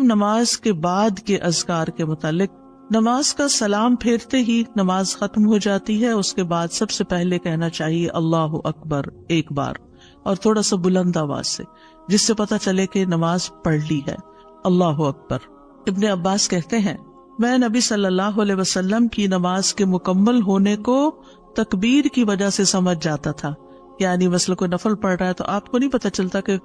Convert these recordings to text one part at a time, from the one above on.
نماز کے بعد کے اذکار کے متعلق، نماز کا سلام پھیرتے ہی نماز ختم ہو جاتی ہے. اس کے بعد سب سے پہلے کہنا چاہیے اللہ اکبر ایک بار، اور تھوڑا سا بلند آواز سے، جس سے پتہ چلے کہ نماز پڑھ لی ہے. اللہ اکبر. ابن عباس کہتے ہیں میں نبی صلی اللہ علیہ وسلم کی نماز کے مکمل ہونے کو تکبیر کی وجہ سے سمجھ جاتا تھا. یعنی مثلا کوئی نفل پڑھ رہا ہے تو آپ کو نہیں پتہ چلتا کہ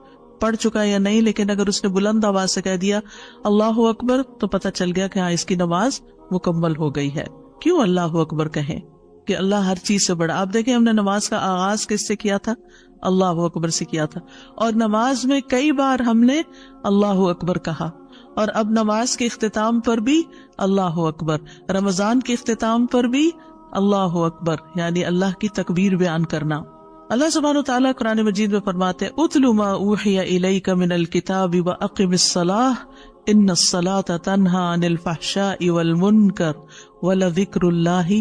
پڑھ چکا یا نہیں، لیکن اگر اس نے بلند آواز سے کہہ دیا اللہ اکبر تو پتہ چل گیا کہ ہاں اس کی نماز مکمل ہو گئی ہے. کیوں اللہ اکبر کہیں؟ کہ اللہ ہر چیز سے بڑا. آپ دیکھیں ہم نے نماز کا آغاز کس سے کیا تھا؟ اللہ اکبر سے کیا تھا، اور نماز میں کئی بار ہم نے اللہ اکبر کہا، اور اب نماز کے اختتام پر بھی اللہ اکبر، رمضان کے اختتام پر بھی اللہ اکبر، یعنی اللہ کی تکبیر بیان کرنا. اللہ سبحانہ وتعالیٰ قرآن مجید میں فرماتے ہیں اتل ما اوحی الیک من الکتاب واقم الصلاۃ ان الصلاۃ تنہی عن الفحشاء والمنکر ولذکر اللہ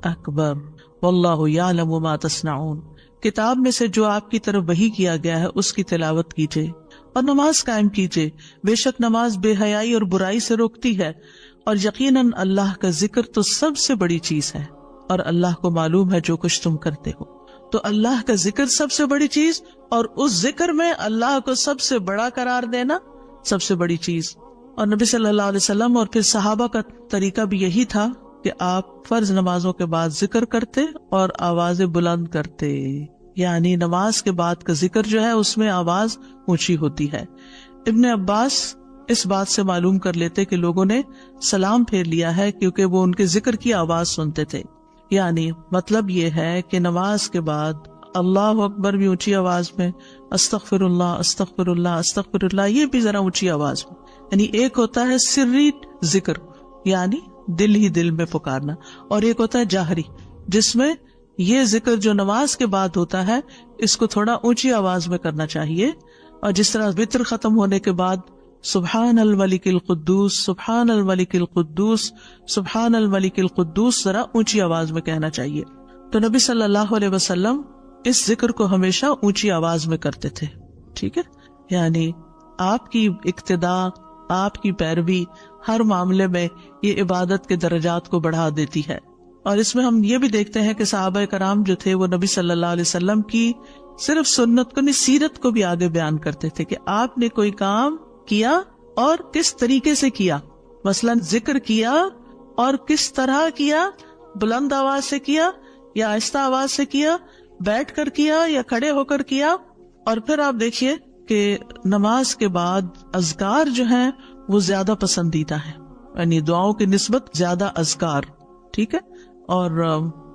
اکبر واللہ یعلم ما تصنعون. کتاب میں سے جو آپ کی طرف وحی کیا گیا ہے اس کی تلاوت کیجیے اور نماز قائم کیجیے. بے شک نماز بے حیائی اور برائی سے روکتی ہے، اور یقیناً اللہ کا ذکر تو سب سے بڑی چیز ہے، اور اللہ کو معلوم ہے جو کچھ تم کرتے ہو. تو اللہ کا ذکر سب سے بڑی چیز، اور اس ذکر میں اللہ کو سب سے بڑا قرار دینا سب سے بڑی چیز. اور نبی صلی اللہ علیہ وسلم اور پھر صحابہ کا طریقہ بھی یہی تھا کہ آپ فرض نمازوں کے بعد ذکر کرتے اور آوازیں بلند کرتے. یعنی نماز کے بعد کا ذکر جو ہے اس میں آواز اونچی ہوتی ہے. ابن عباس اس بات سے معلوم کر لیتے کہ لوگوں نے سلام پھیر لیا ہے کیونکہ وہ ان کے ذکر کی آواز سنتے تھے. یعنی مطلب یہ ہے کہ نماز کے بعد اللہ اکبر بھی اونچی آواز میں، استغفر اللہ استغفر اللہ استغفر اللہ یہ بھی ذرا اونچی آواز میں. یعنی ایک ہوتا ہے سری ذکر، یعنی دل ہی دل میں پکارنا، اور ایک ہوتا ہے جاہری، جس میں یہ ذکر جو نماز کے بعد ہوتا ہے اس کو تھوڑا اونچی آواز میں کرنا چاہیے. اور جس طرح وتر ختم ہونے کے بعد سبحان الملک القدوس سبحان الملک القدوس سبحان الملک القدوس ذرا اونچی آواز میں کہنا چاہیے. تو نبی صلی اللہ علیہ وسلم اس ذکر کو ہمیشہ اونچی آواز میں کرتے تھے. ٹھیک ہے، یعنی آپ کی اقتداء، آپ کی پیروی ہر معاملے میں یہ عبادت کے درجات کو بڑھا دیتی ہے. اور اس میں ہم یہ بھی دیکھتے ہیں کہ صحابہ کرام جو تھے وہ نبی صلی اللہ علیہ وسلم کی صرف سنت کو نہیں، سیرت کو بھی آگے بیان کرتے تھے کہ آپ نے کوئی کام کیا اور کس طریقے سے کیا. مثلا ذکر کیا اور کس طرح کیا، بلند آواز سے کیا یا آہستہ آواز سے کیا، بیٹھ کر کیا یا کھڑے ہو کر کیا. اور پھر آپ دیکھیے کہ نماز کے بعد اذکار جو ہیں وہ زیادہ پسندیدہ ہیں، یعنی دعاؤں کی نسبت زیادہ اذکار. ٹھیک ہے، اور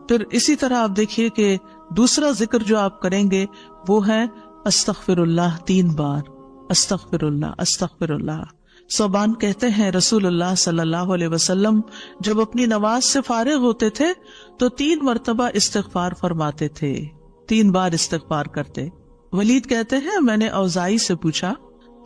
پھر اسی طرح آپ دیکھیے کہ دوسرا ذکر جو آپ کریں گے وہ ہے استغفر اللہ 3 بار، استغفر اللہ استغفر اللہ. صوبان کہتے ہیں رسول اللہ صلی اللہ علیہ وسلم جب اپنی نماز سے فارغ ہوتے تھے تو 3 مرتبہ استغفار فرماتے تھے، 3 بار استغفار کرتے. ولید کہتے ہیں میں نے اوزائی سے پوچھا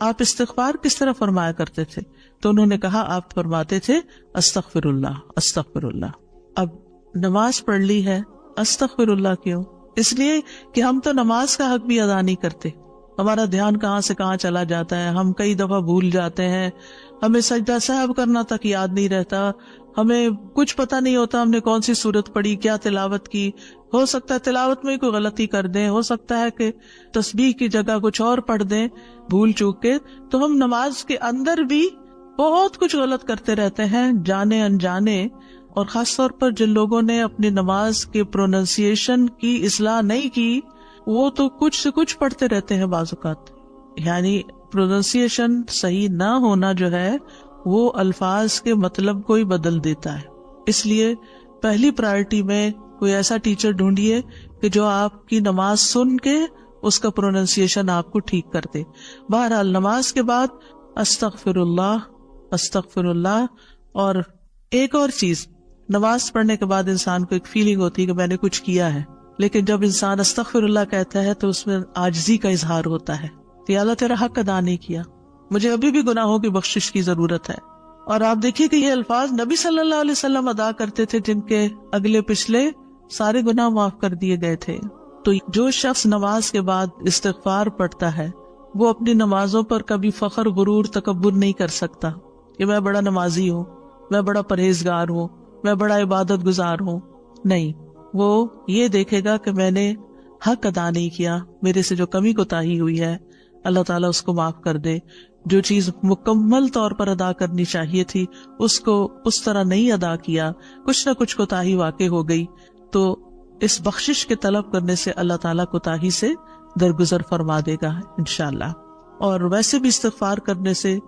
آپ استغفار کس طرح فرمایا کرتے تھے؟ تو انہوں نے کہا آپ فرماتے تھے استغفر اللہ استغفر اللہ. اب نماز پڑھ لی ہے، استغفر اللہ کیوں؟ اس لیے کہ ہم تو نماز کا حق بھی ادا نہیں کرتے. ہمارا دھیان کہاں سے کہاں چلا جاتا ہے، ہم کئی دفعہ بھول جاتے ہیں، ہمیں سجدہ سہو کرنا تک یاد نہیں رہتا، ہمیں کچھ پتہ نہیں ہوتا ہم نے کون سی سورت پڑھی، کیا تلاوت کی. ہو سکتا ہے تلاوت میں کوئی غلطی کر دیں، ہو سکتا ہے کہ تسبیح کی جگہ کچھ اور پڑھ دیں بھول چوک کے. تو ہم نماز کے اندر بھی بہت کچھ غلط کرتے رہتے ہیں جانے انجانے. اور خاص طور پر جن لوگوں نے اپنی نماز کے پروننسیشن کی اصلاح نہیں کی وہ تو کچھ سے کچھ پڑھتے رہتے ہیں بعض اوقات. یعنی پروننسیشن صحیح نہ ہونا جو ہے وہ الفاظ کے مطلب کو ہی بدل دیتا ہے. اس لیے پہلی پرائرٹی میں کوئی ایسا ٹیچر ڈھونڈیے کہ جو آپ کی نماز سن کے اس کا پروننسیشن آپ کو ٹھیک کر دے. بہرحال نماز کے بعد استغفر اللہ. اور ایک اور چیز، نماز پڑھنے کے بعد انسان کو ایک فیلنگ ہوتی ہے کہ میں نے کچھ کیا ہے، لیکن جب انسان استغفر اللہ کہتا ہے تو اس میں عاجزی کا اظہار ہوتا ہے کہ اللہ تیرا حق ادا نہیں کیا، مجھے ابھی بھی گناہوں کی بخشش کی ضرورت ہے. اور آپ دیکھیے کہ یہ الفاظ نبی صلی اللہ علیہ وسلم ادا کرتے تھے جن کے اگلے پچھلے سارے گناہ معاف کر دیے گئے تھے. تو جو شخص نماز کے بعد استغفار پڑھتا ہے وہ اپنی نمازوں پر کبھی فخر غرور تکبر نہیں کر سکتا. کہ میں بڑا نمازی ہوں، میں بڑا پرہیزگار ہوں، میں بڑا عبادت گزار ہوں. نہیں، وہ یہ دیکھے گا کہ میں نے حق ادا نہیں کیا، میرے سے جو کمی کوتاہی ہوئی ہے اللہ تعالیٰ اس کو معاف کر دے. جو چیز مکمل طور پر ادا کرنی چاہیے تھی اس کو اس طرح نہیں ادا کیا، کچھ نہ کچھ کوتاہی واقع ہو گئی، تو اس بخشش کے طلب کرنے سے اللہ تعالیٰ کوتاہی سے درگزر فرما دے گا انشاءاللہ. اور ویسے بھی استغفار کرنے سے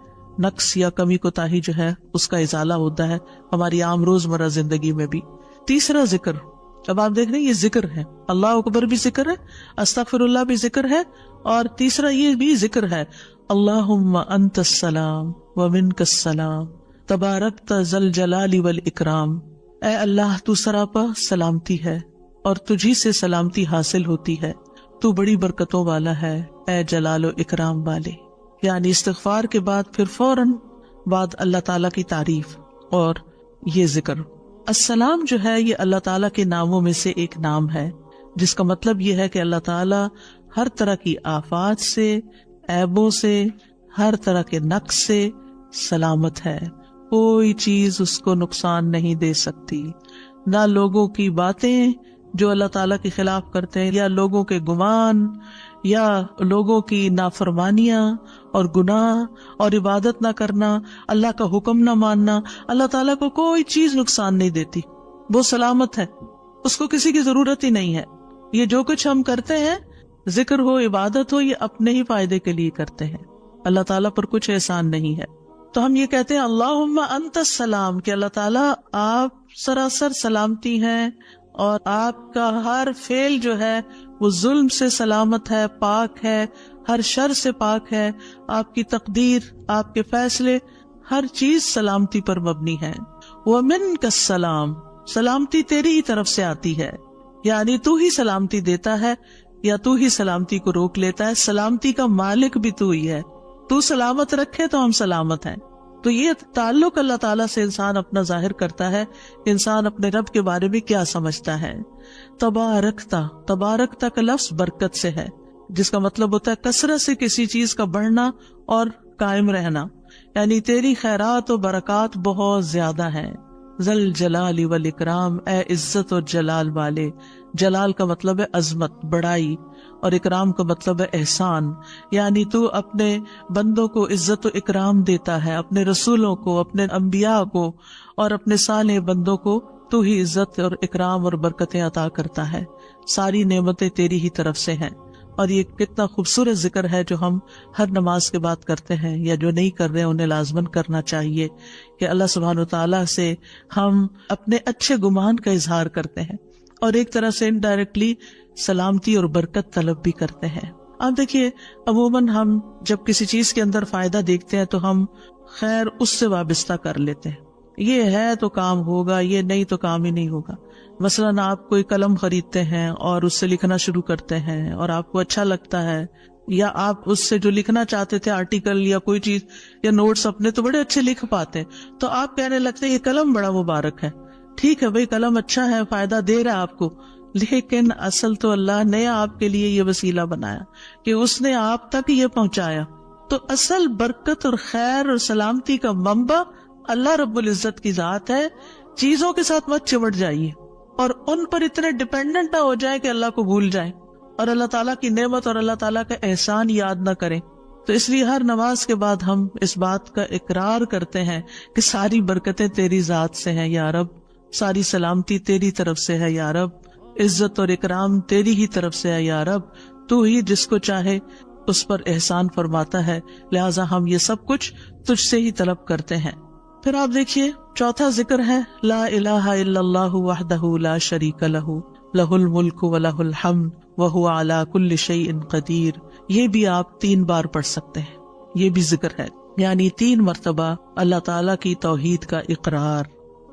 نقص یا کمی کوتاہی جو ہے اس کا ازالہ ہوتا ہے ہماری عام روزمرہ زندگی میں بھی. تیسرا ذکر، اب آپ دیکھ رہے ہیں یہ ذکر ہے، اللہ اکبر بھی ذکر ہے، استغفر اللہ بھی ذکر ہے، اور تیسرا یہ بھی ذکر ہے، اللہم انت السلام ومنک السلام تبارکت ذی الجلال والاکرام. اے اللہ تو سراپا سلامتی ہے اور تجھی سے سلامتی حاصل ہوتی ہے، تو بڑی برکتوں والا ہے اے جلال و اکرام والے. یعنی استغفار کے بعد پھر فوراً بعد اللہ تعالیٰ کی تعریف اور یہ ذکر. السلام جو ہے یہ اللہ تعالیٰ کے ناموں میں سے ایک نام ہے، جس کا مطلب یہ ہے کہ اللہ تعالیٰ ہر طرح کی آفات سے، عیبوں سے، ہر طرح کے نقص سے سلامت ہے. کوئی چیز اس کو نقصان نہیں دے سکتی، نہ لوگوں کی باتیں جو اللہ تعالیٰ کے خلاف کرتے ہیں، یا لوگوں کے گمان، یا لوگوں کی نافرمانیاں اور گناہ اور عبادت نہ کرنا، اللہ کا حکم نہ ماننا. اللہ تعالیٰ کو کوئی چیز نقصان نہیں دیتی، وہ سلامت ہے، اس کو کسی کی ضرورت ہی نہیں ہے. یہ جو کچھ ہم کرتے ہیں، ذکر ہو، عبادت ہو، یہ اپنے ہی فائدے کے لیے کرتے ہیں، اللہ تعالیٰ پر کچھ احسان نہیں ہے. تو ہم یہ کہتے ہیں اللہم انت السلام، کہ اللہ تعالیٰ آپ سراسر سلامتی ہیں اور آپ کا ہر فعل جو ہے وہ ظلم سے سلامت ہے، پاک ہے، ہر شر سے پاک ہے. آپ کی تقدیر، آپ کے فیصلے، ہر چیز سلامتی پر مبنی ہے. ومنک السلام، سلامتی تیری ہی طرف سے آتی ہے، یعنی تو ہی سلامتی دیتا ہے یا تو ہی سلامتی کو روک لیتا ہے. سلامتی کا مالک بھی تو ہی ہے، تو سلامت رکھے تو ہم سلامت ہیں. تو یہ تعلق اللہ تعالیٰ سے انسان اپنا ظاہر کرتا ہے، انسان اپنے رب کے بارے میں کیا سمجھتا ہے. تبارکتا، تبارکتا کا لفظ برکت سے ہے، جس کا مطلب ہوتا ہے کثرت سے کسی چیز کا بڑھنا اور قائم رہنا، یعنی تیری خیرات و برکات بہت زیادہ ہیں. ذل جلال والاکرام، اے عزت اور جلال والے. جلال کا مطلب ہے عظمت، بڑائی، اور اکرام کا مطلب ہے احسان. یعنی تو اپنے بندوں کو عزت و اکرام دیتا ہے، اپنے رسولوں کو، اپنے انبیاء کو اور اپنے صالح بندوں کو تو ہی عزت اور اکرام اور برکتیں عطا کرتا ہے. ساری نعمتیں تیری ہی طرف سے ہیں. اور یہ کتنا خوبصورت ذکر ہے جو ہم ہر نماز کے بعد کرتے ہیں، یا جو نہیں کر رہے انہیں لازماً کرنا چاہیے، کہ اللہ سبحانہ وتعالیٰ سے ہم اپنے اچھے گمان کا اظہار کرتے ہیں اور ایک طرح سے انڈائریکٹلی سلامتی اور برکت طلب بھی کرتے ہیں. آپ دیکھیے عموماً ہم جب کسی چیز کے اندر فائدہ دیکھتے ہیں تو ہم خیر اس سے وابستہ کر لیتے ہیں، یہ ہے تو کام ہوگا، یہ نہیں تو کام ہی نہیں ہوگا. مثلاً آپ کوئی قلم خریدتے ہیں اور اس سے لکھنا شروع کرتے ہیں اور آپ کو اچھا لگتا ہے، یا آپ اس سے جو لکھنا چاہتے تھے آرٹیکل یا کوئی چیز یا نوٹس اپنے تو بڑے اچھے لکھ پاتے ہیں، تو آپ کہنے لگتے ہیں یہ قلم بڑا مبارک ہے. ٹھیک ہے بھائی، قلم اچھا ہے، فائدہ دے رہا ہے آپ کو، لیکن اصل تو اللہ نے آپ کے لیے یہ وسیلہ بنایا کہ اس نے آپ تک یہ پہنچایا. تو اصل برکت اور خیر اور سلامتی کا منبع اللہ رب العزت کی ذات ہے. چیزوں کے ساتھ مت چمٹ جائیے اور ان پر اتنے ڈیپینڈنٹ نہ ہو جائے کہ اللہ کو بھول جائیں اور اللہ تعالیٰ کی نعمت اور اللہ تعالیٰ کا احسان یاد نہ کریں. تو اس لیے ہر نماز کے بعد ہم اس بات کا اقرار کرتے ہیں کہ ساری برکتیں تیری ذات سے ہیں یا رب، ساری سلامتی تیری طرف سے ہے یا رب، عزت اور اکرام تیری ہی طرف سے ہے یا رب، تو ہی جس کو چاہے اس پر احسان فرماتا ہے، لہٰذا ہم یہ سب کچھ تجھ سے ہی طلب کرتے ہیں. پھر آپ دیکھیے چوتھا ذکر ہے لا الہ الا اللہ وحدہ لا شریک لہ لہ الملک و لہ الحمد وہو علی کل شیء قدیر. یہ بھی آپ 3 بار پڑھ سکتے ہیں، یہ بھی ذکر ہے، یعنی 3 مرتبہ اللہ تعالیٰ کی توحید کا اقرار.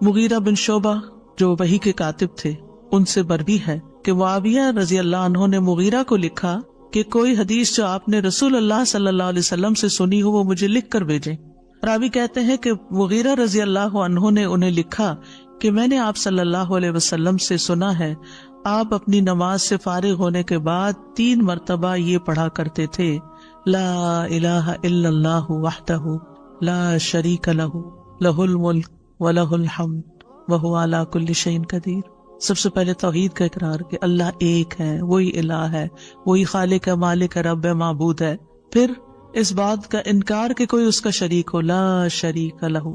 مغیرہ بن شعبہ جو وحی کے کاتب تھے ان سے مروی ہے کہ معاویہ رضی اللہ عنہ نے مغیرہ کو لکھا کہ کوئی حدیث جو آپ نے رسول اللہ صلی اللہ علیہ وسلم سے سنی ہو وہ مجھے لکھ کر بھیجیں. راوی کہتے ہیں کہ مغیرہ رضی اللہ عنہ نے انہیں لکھا کہ میں نے آپ صلی اللہ علیہ وسلم سے سنا ہے آپ اپنی نماز سے فارغ ہونے کے بعد 3 مرتبہ یہ پڑھا کرتے تھے لا الہ الا اللہ وحدہ لا شریک لہ لہ الملک ولہ الحمد وہو علی کل شیء قدیر. سب سے پہلے توحید کا اقرار کہ اللہ ایک ہے، وہی الہ ہے، وہی خالق ہے، مالک ہے، رب ہے، معبود ہے. پھر اس بات کا انکار کہ کوئی اس کا شریک ہو، لا شریک لہ.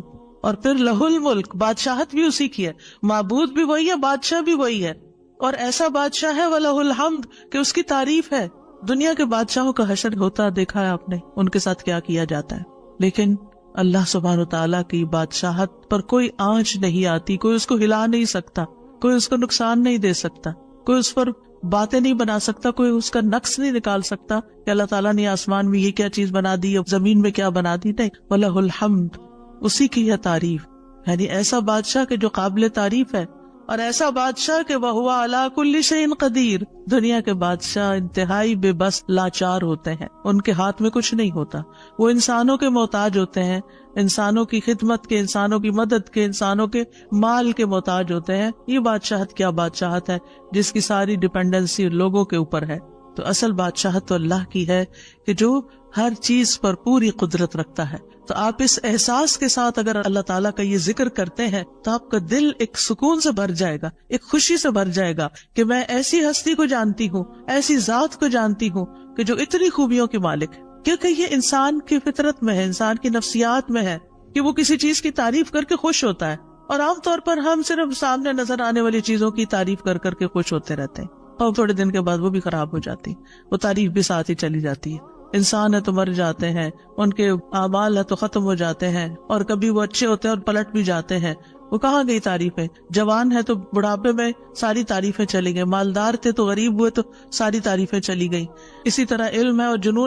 اور پھر لہ الملک، بادشاہت بھی اسی کی ہے، معبود بھی وہی ہے، بادشاہ بھی وہی ہے، اور ایسا بادشاہ ہے وَلَهُ الْحَمْدُ کہ اس کی تعریف ہے. دنیا کے بادشاہوں کا حشر ہوتا دیکھا ہے آپ نے، ان کے ساتھ کیا کیا جاتا ہے. لیکن اللہ سبحانہ وتعالیٰ کی بادشاہت پر کوئی آنچ نہیں آتی، کوئی اس کو ہلا نہیں سکتا، کوئی اس کو نقصان نہیں دے سکتا، کوئی اس پر باتیں نہیں بنا سکتا، کوئی اس کا نقص نہیں نکال سکتا کہ اللہ تعالیٰ نے آسمان میں یہ کیا چیز بنا دی اور زمین میں کیا بنا دی. نہیں، وَلَهُ الْحَمْدُ، اسی کی ہے تعریف. یعنی ایسا بادشاہ کہ جو قابل تعریف ہے، اور ایسا بادشاہ کہ وَهُوَ عَلَى كُلِّ شَيْءٍ قَدِيرٌ. دنیا کے بادشاہ انتہائی بے بس لاچار ہوتے ہیں، ان کے ہاتھ میں کچھ نہیں ہوتا، وہ انسانوں کے محتاج ہوتے ہیں، انسانوں کی خدمت کے، انسانوں کی مدد کے، انسانوں کے مال کے محتاج ہوتے ہیں. یہ بادشاہت کیا بادشاہت ہے جس کی ساری ڈیپینڈنسی لوگوں کے اوپر ہے. تو اصل بادشاہت تو اللہ کی ہے کہ جو ہر چیز پر پوری قدرت رکھتا ہے. تو آپ اس احساس کے ساتھ اگر اللہ تعالیٰ کا یہ ذکر کرتے ہیں تو آپ کا دل ایک سکون سے بھر جائے گا، ایک خوشی سے بھر جائے گا کہ میں ایسی ہستی کو جانتی ہوں، ایسی ذات کو جانتی ہوں کہ جو اتنی خوبیوں کی مالک ہے. کیونکہ یہ انسان کی فطرت میں ہے، انسان کی نفسیات میں ہے کہ وہ کسی چیز کی تعریف کر کے خوش ہوتا ہے. اور عام طور پر ہم صرف سامنے نظر آنے والی چیزوں کی تعریف کر کر کے خوش ہوتے رہتے ہیں، اور تھوڑے دن کے بعد وہ بھی خراب ہو جاتی، وہ تعریف بھی ساتھ ہی چلی جاتی ہے. انسان ہے تو مر جاتے ہیں، ان کے اعمال ہے تو ختم ہو جاتے ہیں، اور کبھی وہ اچھے ہوتے ہیں اور پلٹ بھی جاتے ہیں. وہ کہاں گئی تعریفیں؟ جوان ہے تو بڑھاپے میں ساری تعریفیں چلی گئی، مالدار تھے تو غریب ہوئے تو ساری تعریفیں چلی گئی. اسی طرح علم ہے اور جنون